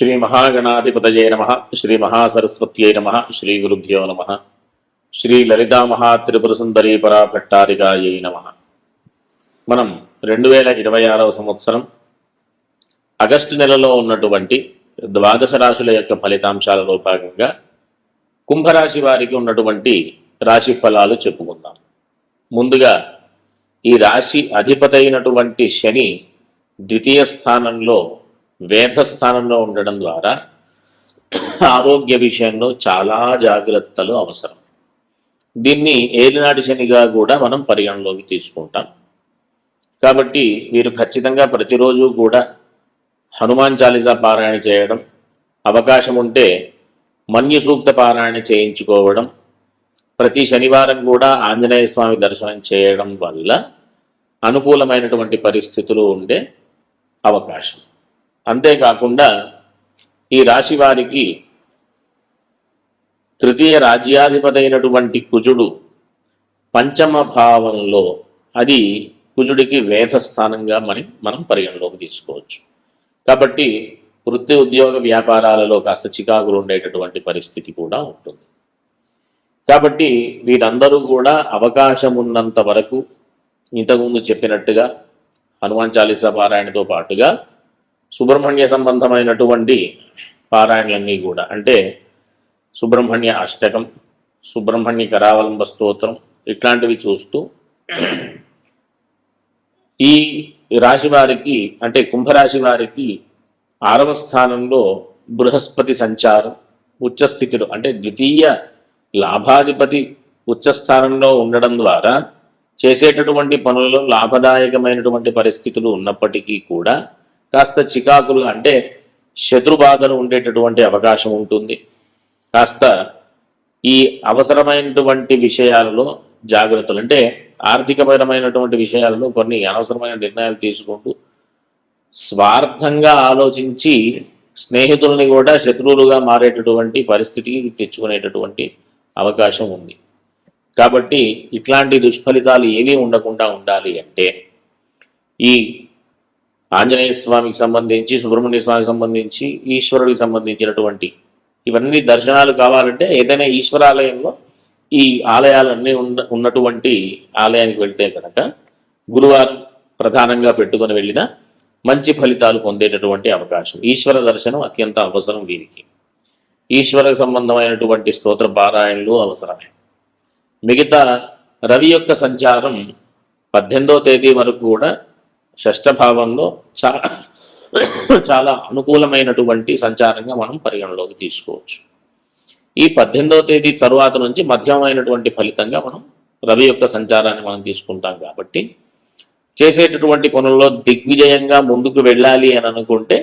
శ్రీ మహాగణాధిపతయే నమః. శ్రీ మహాసరస్వత్యై నమః. శ్రీ గురుభ్యో నమః. శ్రీ లలితా మహాత్రిపుర సుందరీ పరాభట్టారికాయై నమః. మనం 2026వ సంవత్సరం ఆగస్టు నెలలో ఉన్నటువంటి ద్వాదశ రాశుల యొక్క ఫలితాంశాలలో భాగంగా కుంభరాశి వారికి ఉన్నటువంటి రాశి ఫలాలు చెప్పుకుందాం. ముందుగా ఈ రాశి అధిపతి అయినటువంటి శని ద్వితీయ స్థానంలో వేద స్థానంలో ఉండడం ద్వారా ఆరోగ్య విషయంలో చాలా జాగ్రత్తలు అవసరం. దీన్ని ఏలినాటి శనిగా కూడా మనం పరిగణలోకి తీసుకుంటాం. కాబట్టి వీరు ఖచ్చితంగా ప్రతిరోజు కూడా హనుమాన్ చాలీసా పారాయణ చేయడం, అవకాశం ఉంటే మన్యు సూక్త పారాయణ చేయించుకోవడం, ప్రతి శనివారం కూడా ఆంజనేయ స్వామి దర్శనం చేయడం వల్ల అనుకూలమైనటువంటి పరిస్థితులు ఉండే అవకాశం. అంతేకాకుండా ఈ రాశి వారికి తృతీయ రాజ్యాధిపతి అయినటువంటి కుజుడు పంచమ భావంలో, అది కుజుడికి వేద స్థానంగా మనం పరిగణలోకి తీసుకోవచ్చు. కాబట్టి వృత్తి ఉద్యోగ వ్యాపారాలలో కాస్త చికాకులు ఉండేటటువంటి పరిస్థితి కూడా ఉంటుంది. కాబట్టి వీరందరూ కూడా అవకాశం ఉన్నంత వరకు ఇంతకుముందు చెప్పినట్టుగా హనుమాన్ చాలీసా పారాయణతో పాటుగా సుబ్రహ్మణ్య సంబంధమైనటువంటి పారాయణలన్నీ కూడా, అంటే సుబ్రహ్మణ్య అష్టకం, సుబ్రహ్మణ్య కరావలంబ స్తోత్రం ఇట్లాంటివి చూస్తూ ఈ రాశి వారికి, అంటే కుంభరాశి వారికి 6వ స్థానంలో బృహస్పతి సంచారం ఉచ్చస్థితిలో, అంటే ద్వితీయ లాభాధిపతి ఉచ్చస్థానంలో ఉండడం ద్వారా చేసేటటువంటి పనులలో లాభదాయకమైనటువంటి పరిస్థితులు ఉన్నప్పటికీ కూడా కాస్త చికాకులు, అంటే శత్రుబాధలు ఉండేటటువంటి అవకాశం ఉంటుంది. కాస్త ఈ అవసరమైనటువంటి విషయాలలో జాగ్రత్తలు, అంటే ఆర్థికపరమైనటువంటి విషయాలలో కొన్ని అనవసరమైన నిర్ణయాలు తీసుకుంటూ స్వార్థంగా ఆలోచించి స్నేహితుల్ని కూడా శత్రువులుగా మారేటటువంటి పరిస్థితికి తెచ్చుకునేటటువంటి అవకాశం ఉంది. కాబట్టి ఇట్లాంటి దుష్ఫలితాలు ఏమీ ఉండకుండా ఉండాలి అంటే ఈ ఆంజనేయ స్వామికి సంబంధించి, సుబ్రహ్మణ్య స్వామికి సంబంధించి, ఈశ్వరుడికి సంబంధించినటువంటి ఇవన్నీ దర్శనాలు కావాలంటే ఏదైనా ఈశ్వరాలయంలో ఈ ఆలయాలన్నీ ఉన్నటువంటి ఆలయానికి వెళ్తే కనుక గురువారం ప్రధానంగా పెట్టుకొని వెళ్ళిన మంచి ఫలితాలు పొందేటటువంటి అవకాశం. ఈశ్వర దర్శనం అత్యంత అవసరం వీరికి. ఈశ్వర సంబంధమైనటువంటి స్తోత్ర పారాయణలు అవసరమే. మిగతా రవి యొక్క సంచారం 18వ తేదీ వరకు కూడా షష్ఠభావంలో చాలా అనుకూలమైనటువంటి సంచారంగా మనం పరిగణలోకి తీసుకోవచ్చు. ఈ 18వ తేదీ తరువాత నుంచి మధ్యమైనటువంటి ఫలితంగా మనం రవి యొక్క సంచారాన్ని మనం తీసుకుంటాం. కాబట్టి చేసేటటువంటి పనుల్లో దిగ్విజయంగా ముందుకు వెళ్ళాలి అని అనుకుంటే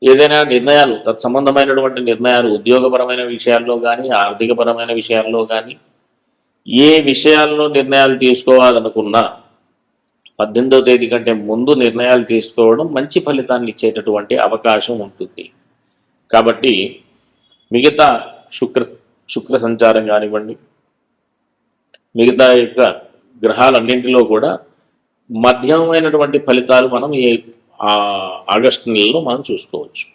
ఏదైనా నిర్ణయాలు, తత్సంబంధమైనటువంటి నిర్ణయాలు, ఉద్యోగపరమైన విషయాల్లో కానీ, ఆర్థికపరమైన విషయాల్లో కానీ, ఏ విషయాల్లో నిర్ణయాలు తీసుకోవాలనుకున్నా 18వ తేదీ కంటే ముందు నిర్ణయాలు తీసుకోవడం మంచి ఫలితాన్ని ఇచ్చేటటువంటి అవకాశం ఉంటుంది. కాబట్టి మిగతా శుక్ర సంచారం కానివ్వండి, మిగతా యొక్క గ్రహాలన్నింటిలో కూడా మధ్యమైనటువంటి ఫలితాలు మనం ఈ ఆగస్టు నెలలో మనం చూసుకోవచ్చు.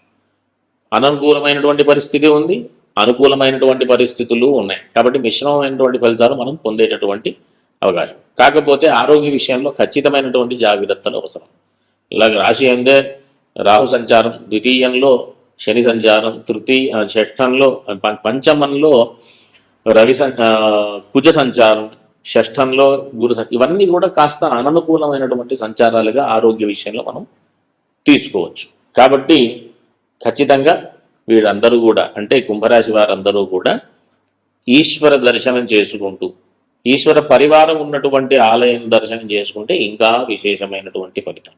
అననుకూలమైనటువంటి పరిస్థితి ఉంది, అనుకూలమైనటువంటి పరిస్థితులు ఉన్నాయి. కాబట్టి మిశ్రమమైనటువంటి ఫలితాలు మనం పొందేటటువంటి అవకాశం. కాకపోతే ఆరోగ్య విషయంలో ఖచ్చితమైనటువంటి జాగ్రత్తలు అవసరం. ఇలాగ రాశి అందే రాహు సంచారం, ద్వితీయంలో శని సంచారం, షష్ఠంలో పంచమంలో రవి కుజ సంచారం, షష్ఠంలో గురు ఇవన్నీ కూడా కాస్త అననుకూలమైనటువంటి సంచారాలుగా ఆరోగ్య విషయంలో మనం తీసుకోవచ్చు. కాబట్టి ఖచ్చితంగా వీరందరూ కూడా, అంటే కుంభరాశి వారందరూ కూడా ఈశ్వర దర్శనం చేసుకుంటూ, ఈశ్వర పరివారం ఉన్నటువంటి ఆలయం దర్శనం చేసుకుంటే ఇంకా విశేషమైనటువంటి ఫలితం.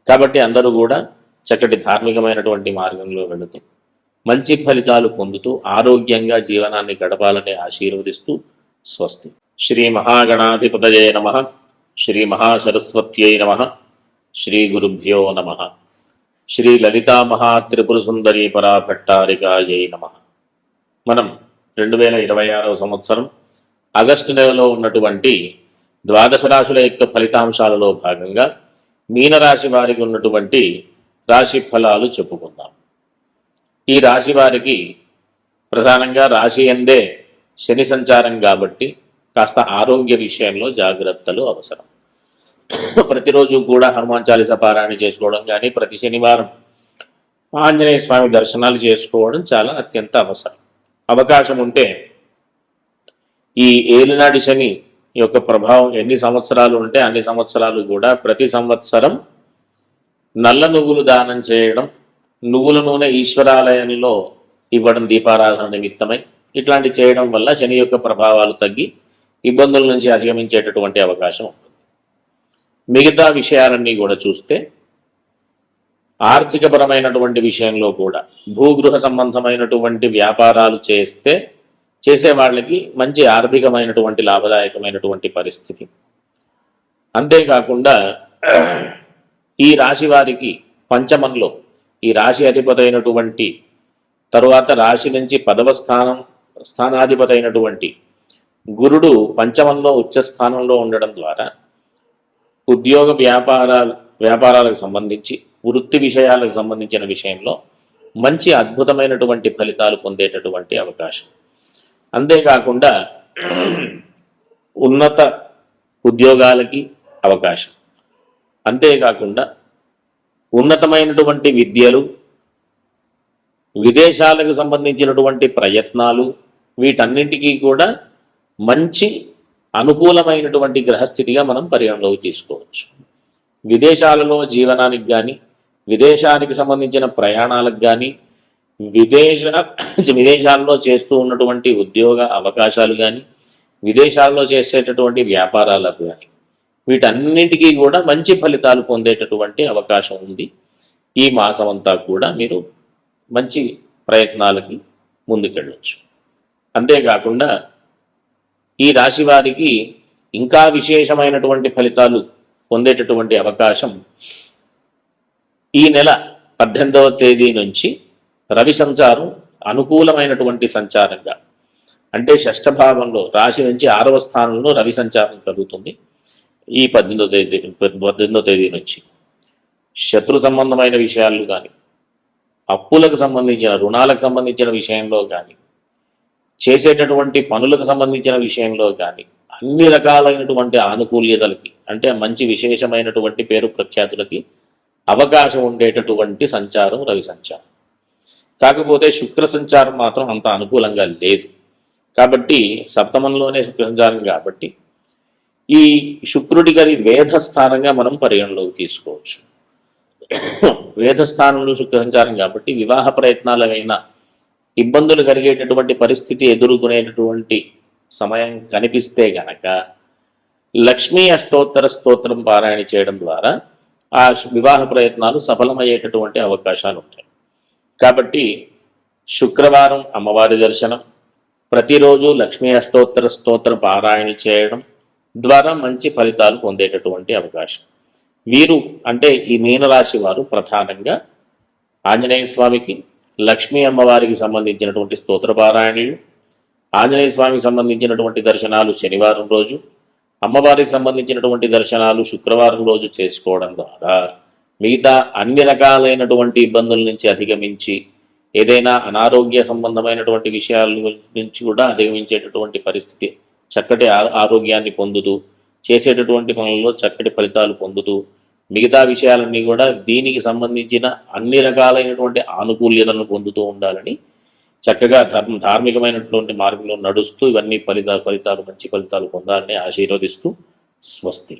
కాబట్టి అందరూ కూడా చక్కటి ధార్మికమైనటువంటి మార్గంలో వెళుతూ మంచి ఫలితాలు పొందుతూ ఆరోగ్యంగా జీవనాన్ని గడపాలని ఆశీర్వదిస్తూ స్వస్తి. శ్రీ మహాగణాధిపతయే నమః. శ్రీ మహాసరస్వత్యై నమః. శ్రీ గురుభ్యో నమః. శ్రీ లలితా మహాత్రిపుర సుందరీ పరాభట్టారికాయై నమః. మనం 2026వ సంవత్సరం ఆగస్టు నెలలో ఉన్నటువంటి ద్వాదశ రాశుల యొక్క ఫలితాంశాలలో భాగంగా మీనరాశి వారికి ఉన్నటువంటి రాశి ఫలాలు చెప్పుకుందాం. ఈ రాశి వారికి ప్రధానంగా రాశి అందే శని సంచారం కాబట్టి కాస్త ఆరోగ్య విషయంలో జాగ్రత్తలు అవసరం. ప్రతిరోజు కూడా హనుమాన్ చాలీసా పారాయణ చేసుకోవడం కానీ, ప్రతి శనివారం ఆంజనేయ స్వామి దర్శనాలు చేసుకోవడం చాలా అత్యంత అవసరం. అవకాశం ఉంటే ఈ ఏలినాటి శని యొక్క ప్రభావం ఎన్ని సంవత్సరాలు ఉంటే అన్ని సంవత్సరాలు కూడా ప్రతి సంవత్సరం నల్ల నువ్వులు దానం చేయడం, నువ్వుల నూనె ఈశ్వరాలయంలో ఇవ్వడం దీపారాధన నిమిత్తమై ఇట్లాంటి చేయడం వల్ల శని యొక్క ప్రభావాలు తగ్గి ఇబ్బందుల నుంచి అధిగమించేటటువంటి అవకాశం ఉంటుంది. మిగతా విషయాలన్నీ కూడా చూస్తే ఆర్థికపరమైనటువంటి విషయంలో కూడా భూగృహ సంబంధమైనటువంటి వ్యాపారాలు చేసే వాళ్ళకి మంచి ఆర్థికమైనటువంటి లాభదాయకమైనటువంటి పరిస్థితి. అంతేకాకుండా ఈ రాశి వారికి పంచమంలో ఈ రాశి అధిపతి అయినటువంటి తరువాత రాశి నుంచి 10వ స్థానాధిపతి అయినటువంటి గురుడు పంచమంలో ఉచ్చ స్థానంలో ఉండడం ద్వారా ఉద్యోగ వ్యాపారాలకు సంబంధించి వృత్తి విషయాలకు సంబంధించిన విషయంలో మంచి అద్భుతమైనటువంటి ఫలితాలు పొందేటటువంటి అవకాశం. అంతేకాకుండా ఉన్నత ఉద్యోగాలకి అవకాశం, అంతేకాకుండా ఉన్నతమైనటువంటి విద్యలు, విదేశాలకు సంబంధించినటువంటి ప్రయత్నాలు, వీటన్నింటికీ కూడా మంచి అనుకూలమైనటువంటి గ్రహస్థితిగా మనం పరిగణలోకి తీసుకోవచ్చు. విదేశాలలో జీవనానికి కానీ, విదేశానికి సంబంధించిన ప్రయాణాలకు కానీ, విదేశాల్లో చేస్తూ ఉన్నటువంటి ఉద్యోగ అవకాశాలు కానీ, విదేశాల్లో చేసేటటువంటి వ్యాపారాలకు కానీ, వీటన్నింటికీ కూడా మంచి ఫలితాలు పొందేటటువంటి అవకాశం ఉంది. ఈ మాసం అంతా కూడా మీరు మంచి ప్రయత్నాలకి ముందుకెళ్ళవచ్చు. అంతేకాకుండా ఈ రాశి వారికి ఇంకా విశేషమైనటువంటి ఫలితాలు పొందేటటువంటి అవకాశం ఈ నెల 18వ తేదీ నుంచి రవి సంచారం అనుకూలమైనటువంటి సంచారంగా, అంటే షష్ఠభావంలో రాశి నుంచి 6వ స్థానంలో రవి సంచారం కలుగుతుంది. ఈ 18వ తేదీ నుంచి శత్రు సంబంధమైన విషయాలు కానీ, అప్పులకు సంబంధించిన రుణాలకు సంబంధించిన విషయంలో కానీ, చేసేటటువంటి పనులకు సంబంధించిన విషయంలో కానీ అన్ని రకాలైనటువంటి ఆనుకూల్యతలకి, అంటే మంచి విశేషమైనటువంటి పేరు ప్రఖ్యాతులకి అవకాశం ఉండేటటువంటి సంచారం రవి సంచారం. కాకపోతే శుక్ర సంచారం మాత్రం అంత అనుకూలంగా లేదు. కాబట్టి సప్తమంలోనే శుక్ర సంచారం కాబట్టి ఈ శుక్రుడికి అది వేధస్థానంగా మనం పరిగణలోకి తీసుకోవచ్చు. వేధస్థానంలో శుక్ర సంచారం కాబట్టి వివాహ ప్రయత్నాలైనా ఇబ్బందులు కలిగేటటువంటి పరిస్థితి ఎదుర్కొనేటటువంటి సమయం కనిపిస్తే గనక లక్ష్మీ అష్టోత్తర స్తోత్రం పారాయణ చేయడం ద్వారా ఆ వివాహ ప్రయత్నాలు సఫలమయ్యేటటువంటి అవకాశాలు ఉంటాయి. కాబట్టి శుక్రవారం అమ్మవారి దర్శనం, ప్రతిరోజు లక్ష్మీ అష్టోత్తర స్తోత్ర పారాయణ చేయడం ద్వారా మంచి ఫలితాలు పొందేటటువంటి అవకాశం. వీరు అంటే ఈ మీనరాశి వారు ప్రధానంగా ఆంజనేయ స్వామికి, లక్ష్మీ అమ్మవారికి సంబంధించినటువంటి స్తోత్ర పారాయణలు, ఆంజనేయ స్వామికి సంబంధించినటువంటి దర్శనాలు శనివారం రోజు, అమ్మవారికి సంబంధించినటువంటి దర్శనాలు శుక్రవారం రోజు చేసుకోవడం ద్వారా మిగతా అన్ని రకాలైనటువంటి ఇబ్బందుల నుంచి అధిగమించి ఏదైనా అనారోగ్య సంబంధమైనటువంటి విషయాల నుంచి కూడా అధిగమించేటటువంటి పరిస్థితి, చక్కటి ఆరోగ్యాన్ని పొందుతూ చేసేటటువంటి పనుల్లో చక్కటి ఫలితాలు పొందుతూ మిగతా విషయాలన్నీ కూడా దీనికి సంబంధించిన అన్ని రకాలైనటువంటి ఆనుకూల్యతలను పొందుతూ ఉండాలని చక్కగా ధార్మికమైనటువంటి మార్గంలో నడుస్తూ ఇవన్నీ ఫలితాలు మంచి ఫలితాలు పొందాలని ఆశీర్వదిస్తూ స్వస్తి.